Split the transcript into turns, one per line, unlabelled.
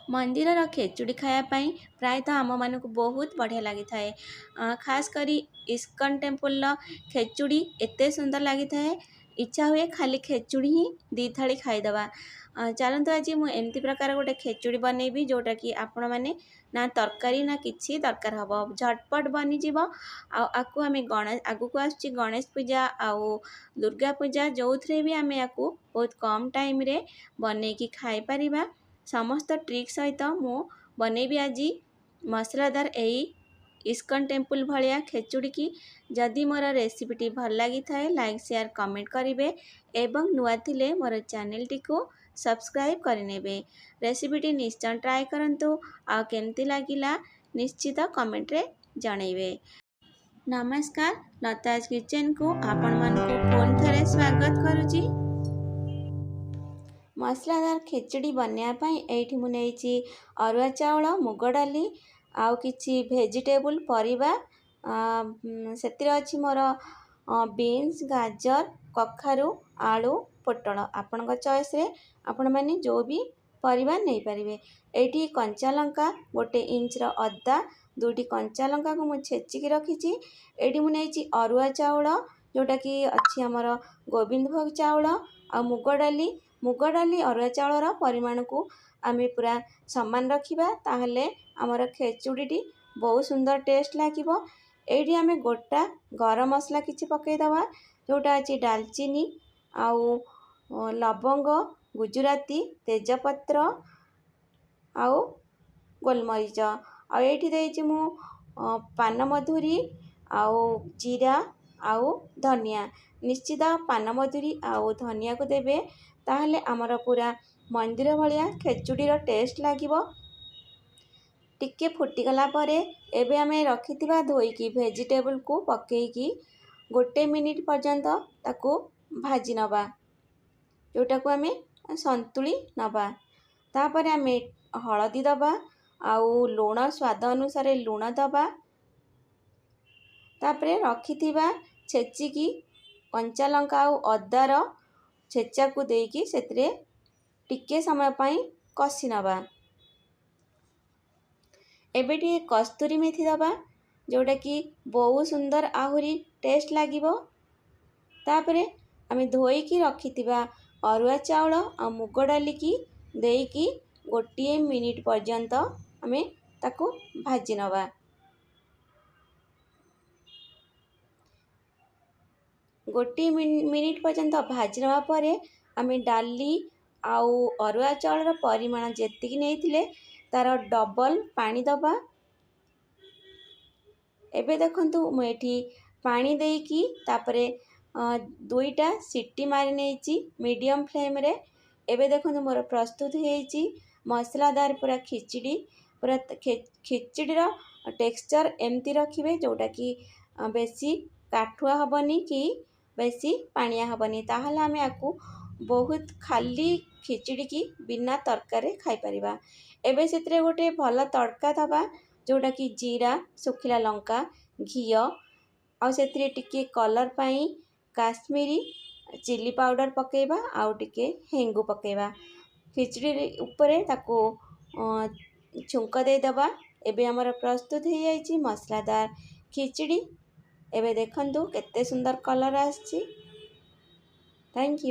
मंदिर खेचुड़ी खायापाई प्रायतः आम मानक बहुत बढ़िया लगी थाए। खास करी इस्कन टेम्पल खेचुड़ी एते सुंदर लगी थाए। इच्छा हुए खाली खेचुड़ी ही दी थाली खाईदवा। चलतु आज मुझे एमती प्रकार गोटे खेचुड़ी बनैबी जोटा कि आपण मैंने ना तरकारी ना किसी दरकार हम झटपट बनीज। आकु आम गणेश आगु आसुची गणेश पूजा आउ दुर्गा पूजा जो थे भी आम या बहुत कम टाइम रे बनैकी खाई परिबा। समस्त ट्रिक सहित मु बनैबी आज मसलादार यही इस्कन टेम्पल भाया खेचुड़ी की। जदि मोर रेसिपीटी भल लगी थाए लाइक शेयर कमेंट करेंगे एवं नुआ थिले मोर चैनल टी को सब्सक्राइब करनेबे। रेसिपीटी निश्चय ट्राए करंतु आ केमती लागिला निश्चित कमेंट रे जणैबे। नमस्कार, लताज किचन को आपण मानकु पुन थरे स्वागत करुची। मसलादार खेचुड़ी बनायापाई एठी मु नेइची अरुआ चाउल मुग डाली आउ किछि भेजिटेबल परिबा सेतिरे अछि मोर बीन्स गाजर कखारु आलू पोटल आपणक चॉइस रे आपण माने जो भी परिबा नै परिबे। एठी कंचा लंका गोटे इंच रो अदा दुटी कंचा लंका को मु छेचिकी रखिची। एठी मु नेइची अरुआ चाउल जोटा कि अछि हमर गोविंद भोग चाउल आ मुग डाली अरुआ चाउलर परिमाण को आमे पूरा समान रखिबा ताहले हमर खेचुड़ीटी बहुत सुंदर टेस्ट लागिबो। एठी आमे गोटा गरम मसला किछि पकै दवा जोटा अछि दालचीनी आउ लवंग गुजराती तेजपत्र आउ गोलमरीच आ एठी देइछि मु पानमधुरी आउ जीरा आउ धनिया। निश्चित पानमधुरी आउ धनिया को देबे ताहले आमर पूरा मंदिर भाया खेचुड़ीर टेस्ट लागिबो। टिके फुटीगला परे एबे आमे रखिथिबा धोईकी भेजिटेबल को पकेईकी गोटे मिनिट पर्यंत ताकू भाजी नबा जोटा को आमे संतुली नबा। तापरे आमे हळदी दबा आउ लूण स्वाद अनुसार लूण दबा। तापरे रखिथिबा छेचिकी कंचा लंका आउ अदार छेचा को देकी सेतरे टिके समय पाई कसी नबा। एबेटी कस्तूरी मेथी दबा जोटा कि बहुत सुंदर आहुरी टेस्ट लागिबो। तापरे आमे धोईकी रखिथिबा अरुआ चाउल आ मुग डाली की देकी गोटे मिनिट पर्यंत आमे ताकू भाजी नबा। गोटे मिनिट पर्यंत भाजी नबा परे आमे डाली आउ अरुआ चाउलर परिमाण जेतिकी नेइथिले तार डबल पानी दबा। एबे देखंतु मु एठी पानी देकी तापरे दुईटा सीटी मारी नेइची मीडियम फ्लेम रे। एबे देखंतु मोर प्रस्तुत हेइची मसलादार पूरा खिचड़ी। पूरा खिचड़ीर टेक्सचर एमती रखिबे जोटा कि बेसी काठुआ हबनी कि बेसी पानिया हबनी ताहले आमे आकु बहुत खाली खिचड़ी की बिना तरकारी खाई परिबा। एबे सेतरे गोटे भल तड़का दबा जोटा कि जीरा सुखिला लंका घियो आउ सेतरे टिके कलर पाई काश्मीरी चिली पाउडर पकेबा आउ टिके हेंगु पकेबा। खिचड़ी ऊपरे ताको छुंक दे दबा। एबे हमर प्रस्तुत हो जाइछि मसलादार खिचड़ी। एबे देखंतु केते सुंदर कलर आछि। Thank you.